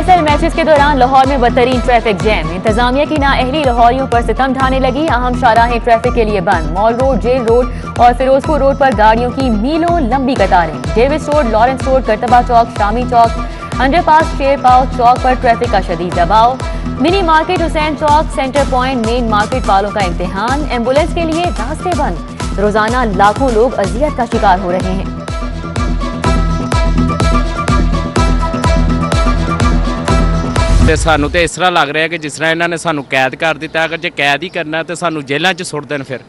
PSL matches के दौरान लाहौर में बदतरीन ट्रैफिक जैम। इंतजामिया की नाअहली लाहौरियों पर सितम ढाने लगी। अहम शाहराहें ट्रैफिक के लिए बंद। मॉल रोड, जेल रोड और फिरोजपुर रोड पर गाड़ियों की मीलों लंबी कतारें। डेविस रोड, लॉरेंस रोड, करतबा चौक, शामी चौक, अंडरपास शेरपाव चौक पर ट्रैफिक का शदीद दबाव। मिनी मार्केट, हुसैन चौक, सेंटर पॉइंट, मेन मार्केट वालों का इम्तिहान। एम्बुलेंस के लिए रास्ते बंद। रोजाना लाखों लोग अजियत का शिकार हो रहे हैं। ਤੇ ਸਾਨੂੰ ਤੇ ਇਸ ਤਰ੍ਹਾਂ ਲੱਗ ਰਿਹਾ ਕਿ ਜਿਸ ਤਰ੍ਹਾਂ ਇਹਨਾਂ ਨੇ ਸਾਨੂੰ ਕੈਦ ਕਰ ਦਿੱਤਾ। ਅਗਰ ਜੇ ਕੈਦ ਹੀ करना है तो ਸਾਨੂੰ जेलों 'ਚ ਸੁੱਟ ਦੇਣ, ਫਿਰ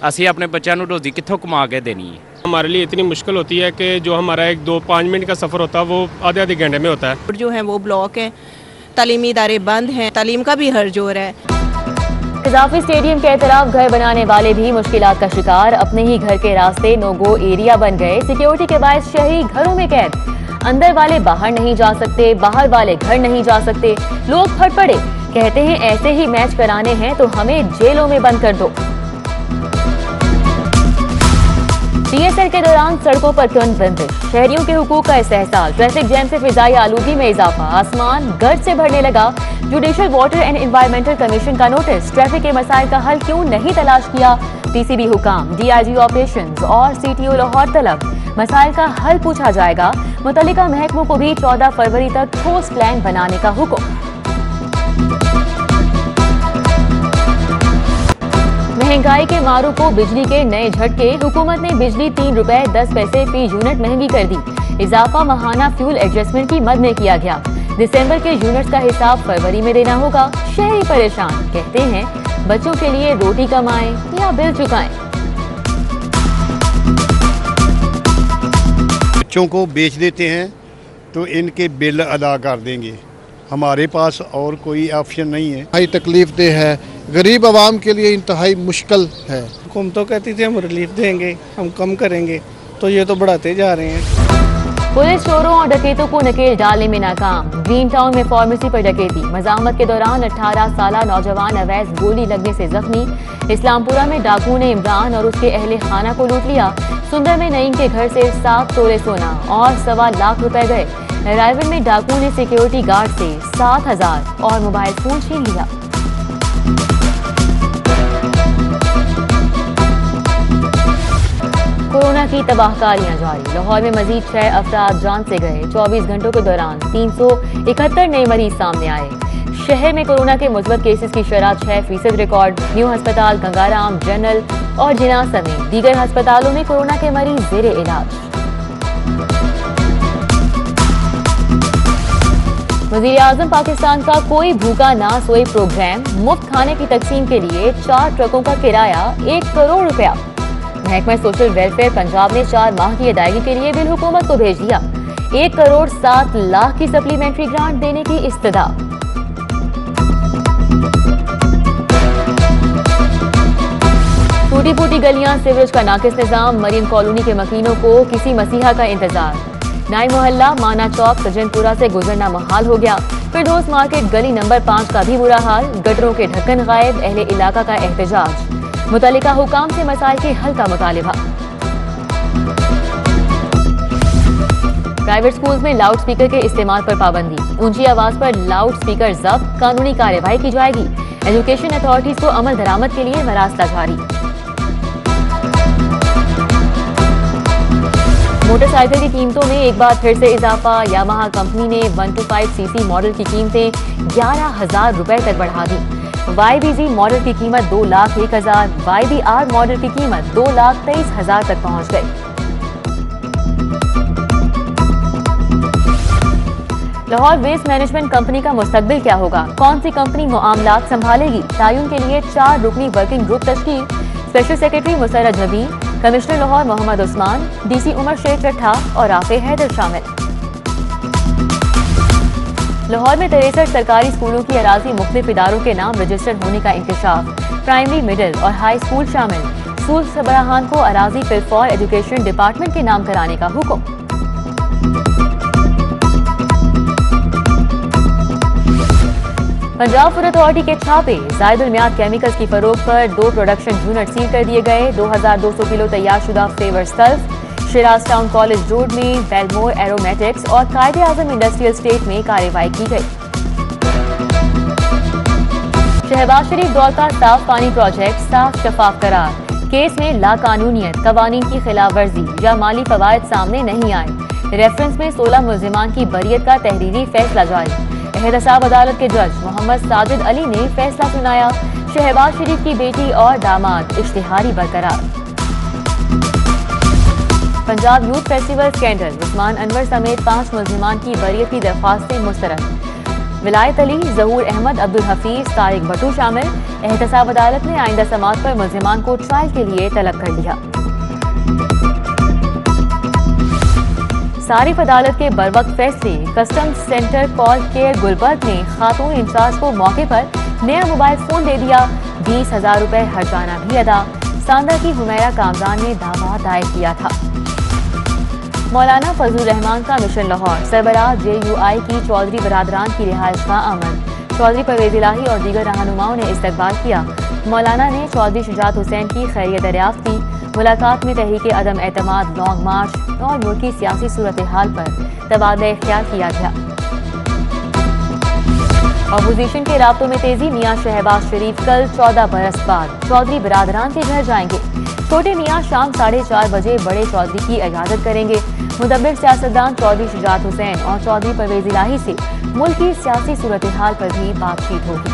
ਅਸੀਂ ਆਪਣੇ ਬੱਚਿਆਂ ਨੂੰ ਰੋਜ਼ੀ ਕਿੱਥੋਂ ਕਮਾ के देनी है। हमारे लिए इतनी मुश्किल होती है कि जो हमारा 1-2-5 मिनट का सफ़र होता है वो आधे घंटे में होता है। जो है वो ब्लॉक है, तालीमी इदारे बंद हैं, तालीम का भी हर्ज हो रहा है। इजाफी स्टेडियम के एतराफ घर बनाने वाले भी मुश्किलात का शिकार। अपने ही घर के रास्ते नो गो एरिया बन गए। सिक्योरिटी के बायस शहरी घरों में कैद। अंदर वाले बाहर नहीं जा सकते, बाहर वाले घर नहीं जा सकते। लोग फट पड़े, कहते हैं ऐसे ही मैच कराने हैं तो हमें जेलों में बंद कर दो। PSL के दौरान सड़कों पर क्यों बंदिश? शहरियों के हुकूक का इस्तेहसाल। ट्रैफिक जैम से फिजाई आलूगी में इजाफा। आसमान गर्द से भरने लगा। Judicial water and environmental commission का नोटिस। ट्रैफिक के मसाइल का हल क्यों नहीं तलाश किया? PCB हुकाम, DIG ऑपरेशंस और CTO लाहौर तलब। मसाइल का हल पूछा जाएगा। मुतल्लिका महकमों को भी 14 फरवरी तक ठोस प्लान बनाने का हुक्म। महंगाई के मारू को बिजली के नए झटके। हुकूमत ने बिजली 3 रुपए 10 पैसे फी यूनिट महंगी कर दी। इजाफा माहाना फ्यूल एडजस्टमेंट की मद में किया गया। दिसंबर के यूनिट्स का हिसाब फरवरी में देना होगा। शहरी परेशान, कहते हैं बच्चों के लिए रोटी कमाएं या बिल चुकाएं। बच्चों को बेच देते हैं तो इनके बिल अदा कर देंगे। हमारे पास और कोई ऑप्शन नहीं है। हाई तकलीफ दे है, गरीब आवाम के लिए इंतहाई मुश्किल है। हुकूमत तो कहती थी हम रिलीफ देंगे, हम कम करेंगे, तो ये तो बढ़ाते जा रहे हैं। पुलिस चोरों और डकैतों को नकेल डालने में नाकाम। ग्रीन टाउन में फार्मेसी पर डकैती। मजामत के दौरान 18 साला नौजवान अवैध गोली लगने से जख्मी। इस्लामपुरा में डाकू ने इमरान और उसके अहले खाना को लूट लिया। सुंदर में नईम के घर से 7 तोले सोना और 1.25 लाख रुपए गए। रायवन में डाकू ने सिक्योरिटी गार्ड से 7,000 और मोबाइल फोन छीन लिया। कोरोना की तबाहकारियां जारी। लाहौर में मजीद 6 अफराद जान से गए। 24 घंटों के दौरान 371 नए मरीज सामने आए। शहर में कोरोना के मुस्बत केसेस की शरह 6% रिकॉर्ड। न्यू अस्पताल, गंगाराम, जनरल और जिना समेत दीगर अस्पतालों में कोरोना के मरीज जेर इलाज। वज़ीर-ए-आज़म पाकिस्तान का कोई भूखा ना सोए प्रोग्राम। मुफ्त खाने की तकसीम के लिए 4 ट्रकों का किराया 1 करोड़ रुपया। महकमा सोशल वेलफेयर पंजाब ने 4 माह की अदायगी के लिए बिल हुकूमत को भेज दिया। 1 करोड़ 7 लाख की सप्लीमेंट्री ग्रांट देने की इस्तदा। टूटी फूटी गलियां, सीवरेज का नाकिस निजाम। मरीन कॉलोनी के मकीनों को किसी मसीहा का इंतजार। नाई मोहल्ला, माना चौक, सज्जनपुरा से गुजरना मुहाल हो गया। फिरदौस मार्केट गली नंबर 5 का भी बुरा हाल। गटरों के ढक्कन गायब। अहले इलाका का एहतजाज। मुतल्लिका हुकाम से मसाइल के हल का मुतालिबा। प्राइवेट स्कूल्स में लाउड स्पीकर के इस्तेमाल पर पाबंदी। ऊंची आवाज पर लाउड स्पीकर जब्त, कानूनी कार्रवाई की जाएगी। एजुकेशन अथॉरिटीज को अमल दरामद के लिए मरास्ता जारी। मोटरसाइकिल की कीमतों में एक बार फिर से इजाफा। यामाहा कंपनी ने 125cc मॉडल की कीमतें 11,000 रुपए तक बढ़ा दी। YBZ मॉडल की कीमत 2,01,000, YBR मॉडल की कीमत 2,23,000 तक पहुंच गई। लाहौर वेस्ट मैनेजमेंट कंपनी का मुस्तकबिल क्या होगा? कौन सी कंपनी मामलात संभालेगी? तायुन के लिए 4 रुकनी वर्किंग ग्रुप तश्कील। Special secretary Musarrat Nabi, commissioner Lahore Mohammad Usman, DC Umar Sheikh रट्ठा और आफे हैदर शामिल। लाहौर में 63 सरकारी स्कूलों की अराजी मुख्तलिफ इदारों के नाम रजिस्टर्ड होने का इंकशाफ। प्राइमरी, मिडिल और हाई स्कूल शामिल। स्कूल सरबराहान को अराजी फिल फॉर एजुकेशन डिपार्टमेंट के नाम कराने का हुक्म। पंजाब फूड अथॉरिटी के छापे। जायदुल मियाद केमिकल्स की फरोख्त पर 2 प्रोडक्शन यूनिट सील कर दिए गए। 2200 किलो तैयार शुदा flavour sulph Siraj town college road में बेलमोर एरोमेटिक्स और कायदे आजम इंडस्ट्रियल स्टेट में कार्रवाई की गई। शहबाज शरीफ दौर का साफ पानी प्रोजेक्ट साफ शफाफ करार, केस में लाकानूनियत, कवानीन की खिलाफ वर्जी या माली फवायद सामने नहीं आए। रेफरेंस में 16 मुल्जिमान की बरियत का तहरीरी फैसला जारी। एहतसाब अदालत के जज मोहम्मद साजिद अली ने फैसला सुनाया। शहबाज शरीफ की बेटी और दामाद इश्तिहारी बरकरार। Punjab youth festival scandal, Usman Anwar समेत 5 मुल्जिमान की बरियत की दरख्वास्तें मुस्तरद। विलायत अली, जहूर अहमद, अब्दुल हफीज, तारिक भट्टू शामिल। एहतसाब अदालत ने आइंदा समात पर मुल्जिमान को ट्रायल के लिए तलब कर लिया। सारिफ अदालत के बरवक्त फैसले, customs centre call care Gulberg ने खातून इंचार्ज को मौके पर नया मोबाइल फोन दे दिया। 20,000 रुपए हर्जाना भी अदा। सांदा की हुमैरा कामरान ने दावा दायर किया था। मौलाना फजलुर रहमान का मिशन लाहौर, सरबराह JUI की चौधरी बरादरान की रिहाइश का अमल। चौधरी परवेज इलाही और दीगर रहनुमाओं ने इस्तकबाल किया। मौलाना ने चौधरी शुजात हुसैन की खैरियत दरियाफ्त की। मुलाकात में तहरीक अदम एतमाद, लॉन्ग मार्च और मुल्की सियासी सूरत हाल पर तबादला ख्याल किया गया। अपोजिशन के राब्तों में तेजी, मियां शहबाज शरीफ कल 14 बरस बाद चौधरी बरादरान के घर जाएंगे। छोटे मियां शाम 4:30 बजे बड़े चौधरी की इयादत करेंगे। मुदब्बिर सियासतदान चौधरी शुजात हुसैन और चौधरी परवेज इलाही से मुल्क की सियासी सूरत हाल पर भी बातचीत होगी।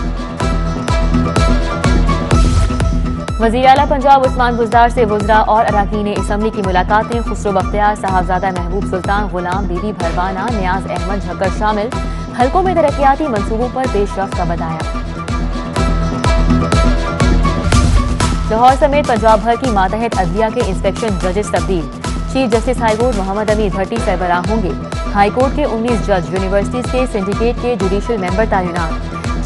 वज़ीर आला पंजाब उस्मान बुज़दार से वज़रा और अरकान असम्बली की मुलाकातें। खुसरो बख्तियार, साहबजादा महबूब सुल्तान, गुलाम बीबी भरवाना, नियाज अहमद झक्कर शामिल। हल्कों में तरक्याती मंसूबों पर पेशरफ्त का बताया। लाहौर समेत पंजाब भर की मातहत अदलिया के इंस्पेक्शन जजेस तब्दील। चीफ जस्टिस हाईकोर्ट मोहम्मद अमीर भट्टी सरबराह होंगे। हाईकोर्ट के 19 जज यूनिवर्सिटीज के सिंडिकेट के जुडिशल मेंबर तैनात।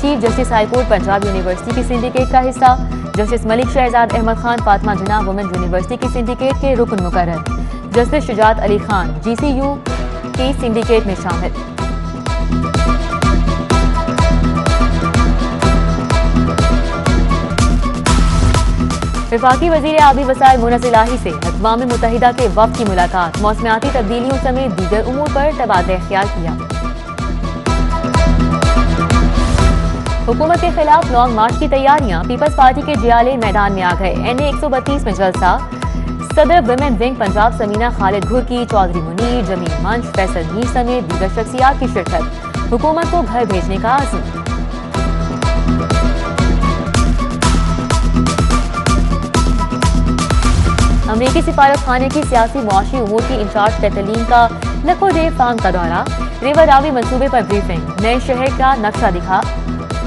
Chief justice high court Punjab university की सिंडिकेट का हिस्सा। जस्टिस मलिक शहजाद अहमद खान फातिमा जिन्ना वुमेन यूनिवर्सिटी की सिंडिकेट के रुकन मुकर्रर। जस्टिस शुजात अली खान GCU की सिंडिकेट में शामिल। वफाकी वज़ीर आबी वसाइल मुनस इलाही से अक़वाम मुत्तहिदा के वफ़द की मुलाकात। मौसमियाती तब्दीलियों समेत दीगर उमूर पर तबादला ख्याल किया। हुकूमत के खिलाफ लॉन्ग मार्च की तैयारियां। पीपल्स पार्टी के जियाले मैदान में आ गए। NA 132 में जलसा। सदर वुमेन विंग पंजाब समीना खालिद घुरकी, चौधरी मुनीर, जमील मंच, फैसल मीर समेत दीगर शख्सियात की शिरकत। हुकूमत को घर भेजने का आज़म। अमरीकी सिफारत खाने की सियासी मुआशी उमूर की इंचार्ज कैथलीन का लखोडे फार्म का दौरा। रिवर रावी मंसूबे पर ब्रीफिंग। नए शहर का नक्शा दिखा।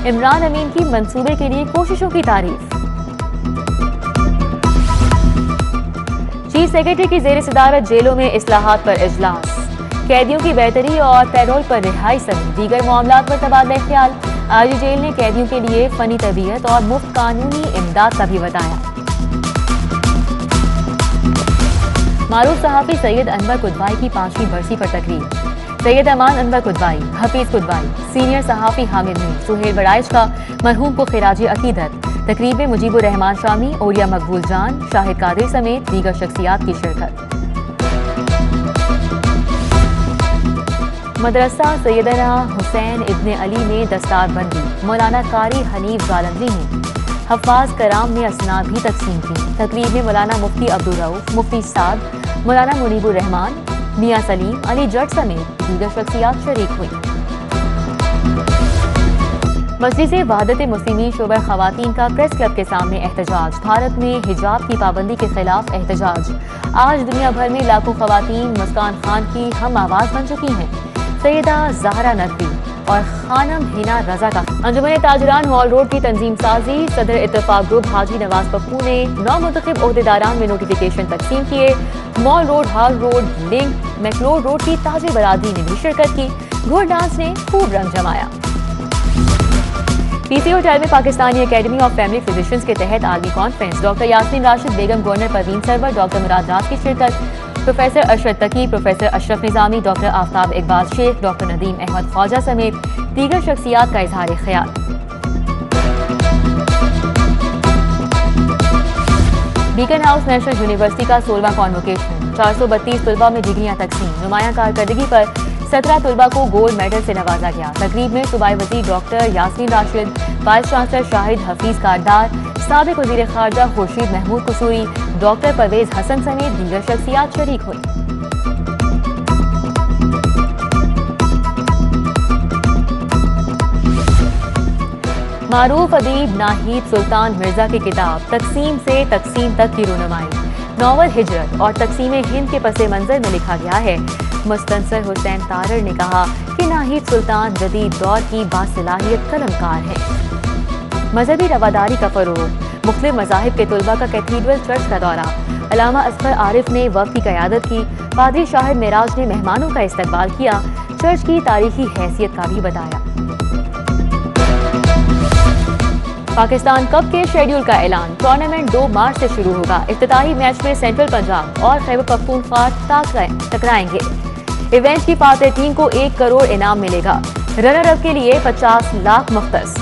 इमरान अमीन की मंसूबे के लिए कोशिशों की तारीफ। चीफ सेक्रेटरी की जेर सदारत जेलों में इस्लाहात पर इजलास। कैदियों की बेहतरी और पैरोल पर रिहाई समेत दीगर मामलात पर तबादला ख्याल। आरजी जेल ने कैदियों के लिए फनी तरबियत और मुफ्त कानूनी इमदाद का भी बताया। मारूफ सहाफ़ी सैयद अनवर कुतबाई की 5वीं बरसी पर तकरीब। सैयद अमान अनवर कुतबाई, हफीज कुतबाई, सीनियर सहाफ़ी हामिद मीर, सुहेल बड़ाइश का मरहूम को खिराज अकीदत। तकरीब में मुजीबुर रहमान शामी, ओलिया मकबूल जान, शाहिद कादिर समेत दीगर शख्सियात की शिरकत। मदरसा सैयदना हुसैन इब्ने अली में दस्तारबंदी। मौलाना कारी हनीफ जालंधरी ने हफ्फाज कराम ने असनाद भी तकसीम की। तकरीब में मौलाना मुफ्ती अब्दुल रऊफ, मुफ्ती साद, मौलाना मुनीबुर रहमान, मियां सलीम, अली जट समेत दीगर शख्सियात शरीक हुई। मजलिस वहदत मुस्लिमीन शोबा खवातीन का प्रेस क्लब के सामने एहतजाज। भारत में हिजाब की पाबंदी के खिलाफ एहतजाज। आज दुनिया भर में लाखों खवातीन मुस्कान खान की हम आवाज बन चुकी हैं। सैयदा ज़हरा नकवी और खानम हिना रजा का अंजुमन ताजरान हॉल रोड की तंजीम साजी। सदर इत्तेफाक ग्रुप हाजी नवाज पप्पू ने 9 मुंतखब ओहदेदारान में नोटिफिकेशन तकसीम किए। Mall road, hall road, link, McLeod road की ताजिर बरादरी ने भी शिरकत की। घोड़ डांस ने खूब रंग जमाया। PC होटल में Pakistani academy of family physicians के तहत आलमी conference. Doctor Yasmin Rashid, Begum governor Parveen Sarwar, doctor Murad Raj की शिरकत। Professor Ashraf Taqi, professor Ashraf Nizami, doctor Aftab Iqbal Sheikh, doctor Nadeem Ahmed Khawaja समेत दीगर शख्सियात का इजहार ख्याल। बीकन हाउस नेशनल यूनिवर्सिटी का 16वां कॉन्वोकेशन। 432 तलबा में डिग्रियां तकसीम। नुमाया कारकर्दगी पर 17 तलबा को गोल्ड मेडल से नवाजा गया। तकरीब में सूबाई वज़ीर doctor Yasmin Rashid, vice chancellor Shahid Hafeez Kardar, साबिक वज़ीर खारजा खुर्शीद महमूद कसूरी, डॉक्टर परवेज हसन समेत दीगर शख्सियात शरीक हुई। मारूफ अदीब नाहिद सुल्तान मिर्जा की किताब तकसीम से तकसीम तक की रूनुमाई, नॉवल हिजरत और तकसीम हिंद के पस मंजर में लिखा गया है। मुस्तनसर हुसैन तारर ने कहा कि नाहिद सुल्तान जदीद दौर की बासलाहियत कलमकार है। मजहबी रवादारी का फरोग, मुख्तलिफ मज़ाहिब के तुलबा का कैथीड्रल चर्च का दौरा, अल्लामा असगर आरिफ ने वफ़द की क़यादत की, पादरी शाहिद मेराज ने मेहमानों का इस्तकबाल किया, चर्च की तारीखी हैसियत का भी बताया। पाकिस्तान कप के शेड्यूल का ऐलान, टूर्नामेंट 2 मार्च से शुरू होगा। इफ्तिताही मैच में सेंट्रल पंजाब और खैबर पख्तूनख्वा टकराएंगे। इवेंट की फातह टीम को 1 करोड़ इनाम मिलेगा। रनर अप के लिए 50 लाख मुख्तस।